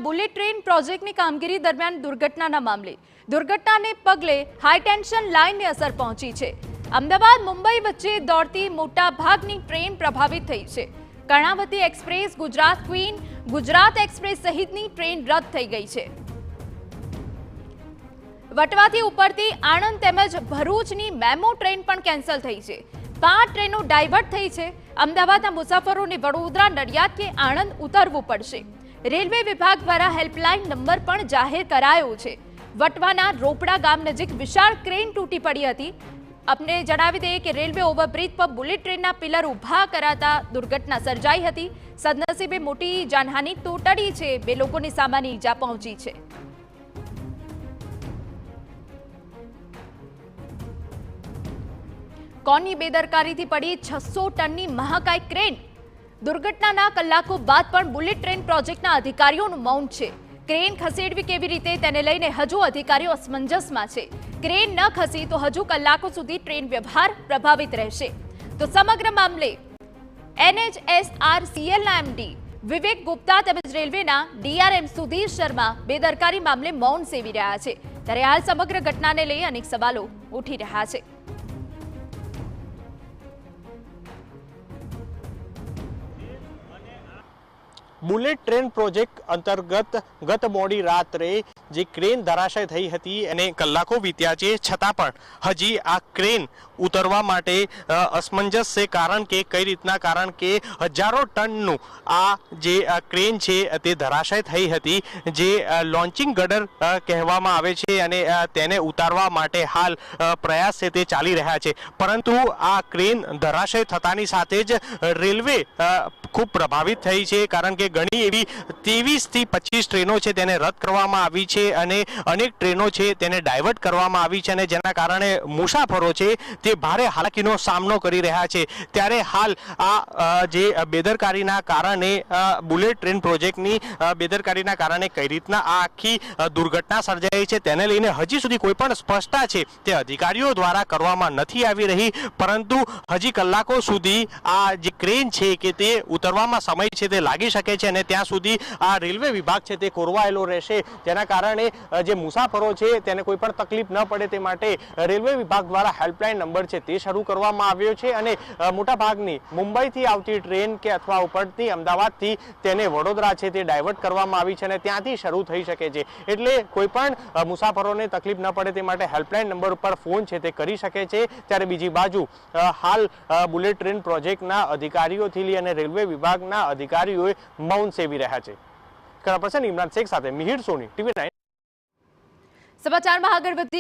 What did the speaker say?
Bullet train પ્રોજેક્ટની કામગીરી દરમિયાન દુર્ઘટનાને પગલે હાઈ ટેન્શન લાઇનને અસર પહોંચી છે। અમદાવાદ મુંબઈ વચ્ચે દોડતી મોટા ભાગની ટ્રેન પ્રભાવિત થઈ છે। Karnavati express, Gujarat queen, Gujarat express સહિતની ટ્રેન રદ થઈ ગઈ છે। વટવાથી ઉપરથી આણંદ તેમજ ભરૂચની મેમો ટ્રેન પણ કેન્સલ થઈ છે। 5 ટ્રેનો ડાયવર્ટ થઈ છે। અમદાવાદના મુસાફરોને વડોદરા, નડિયાદ કે આણંદ ઉતરવું પડશે। રેલવે વિભાગ દ્વારા હેલ્પલાઇન નંબર પણ જાહેર કરાયો છે। વટવાના રોપડા ગામ નજીક વિશાળ ક્રેન તૂટી પડી હતી। આપને જણાવી દઈએ કે રેલવે ઓવરબ્રિજ પર બુલેટ ટ્રેનના પિલર ઊભા કરાતા દુર્ઘટના સર્જાઈ હતી। સદનસીબે મોટી જાનહાનિ તો ટળી છે, 2 લોકોને સામાન્ય ઈજા પહોંચી છે। કોની બેદરકારીથી પડી 600 ટનની મહાકાય ક્રેન? દુર્ઘટનાના કલાકો બાદ પણ બુલેટ ટ્રેન પ્રોજેક્ટના અધિકારીઓનું મૌન છે। ક્રેન ખસેડવી કેવી રીતે તેને લઈને હજુ અધિકારીઓ અસમંજસમાં છે। ક્રેન ન ખસી તો હજુ કલાકો સુધી ટ્રેન વ્યવહાર પ્રભાવિત રહેશે। તો સમગ્ર મામલે NHSRCLના MD વિવેક ગુપ્તા તેમજ રેલવેના DRM સુધીર શર્મા બેદરકારી મામલે મૌન સેવી રહ્યા છે। ત્યારે હાલ સમગ્ર ઘટનાને લઈ અનેક સવાલો ઉઠી રહ્યા છે। બુલેટ ટ્રેન પ્રોજેક્ટ અંતર્ગત ગત મોડી રાત્રે જે ક્રેન ધરાશય થઈ હતી અને કલાકો વીત્યા છે, છતાં પણ હજી આ ક્રેન ઉતરવા માટે અસમંજસ છે। કારણ કે હજારો ટનનું આ જે ક્રેન છે તે ધરાશય થઈ હતી, જે લોન્ચિંગ ગડર કહેવામાં આવે છે અને તેને ઉતારવા માટે હાલ પ્રયાસ છે તે ચાલી રહ્યા છે। પરંતુ આ ક્રેન ધરાશય થતાની સાથે જ રેલવે ખૂબ પ્રભાવિત થઈ છે। કારણ કે ઘણી એવી 23 થી 25 ટ્રેનો છે તેને રદ કરવામાં આવી છે અને અનેક ટ્રેનો છે તેને ડાયવર્ટ કરવામાં આવી છે અને જેના કારણે મુસાફરો છે તે ભારે હાલાકીનો સામનો કરી રહ્યા છે। ત્યારે હાલ આ જે બેદરકારીના કારણે બુલેટ ટ્રેન પ્રોજેક્ટની બેદરકારીના કારણે કઈ રીતના આ આખી દુર્ઘટના સર્જાઈ છે તેને લઈને હજી સુધી કોઈ પણ સ્પષ્ટતા છે તે અધિકારીઓ દ્વારા કરવામાં નથી આવી રહી। પરંતુ હજી કલાકો સુધી આ જે ક્રેન છે કે તે ઉતરવામાં સમય છે તે લાગી શકે છે અને ત્યાં સુધી આ રેલવે વિભાગ છે તે ખોરવાયેલો રહેશે, જેના કારણે જે મુસાફરો છે તેને કોઈ પણ તકલીફ ન પડે તે માટે રેલવે વિભાગ દ્વારા હેલ્પલાઇન નંબર છે તે શરૂ કરવામાં આવ્યો છે અને મોટાભાગની મુંબઈથી આવતી ટ્રેન કે અથવા ઉપડતી અમદાવાદથી તેને વડોદરા છે તે ડાયવર્ટ કરવામાં આવી છે અને ત્યાંથી શરૂ થઈ શકે છે। એટલે કોઈ પણ મુસાફરોને તકલીફ ન પડે તે માટે હેલ્પલાઇન નંબર ઉપર ફોન છે તે કરી શકે છે। ત્યારે બીજી બાજુ હાલ બુલેટ ટ્રેન પ્રોજેક્ટના અધિકારીઓથી લઈ અને રેલવે વિભાગના અધિકારીઓએ મૌન સેવી રહ્યા છે। કેમેરા પર્સન ઇમરાન શેખ સાથે મિહિર સોની, TV9। સમાચારમાં આગળ વધી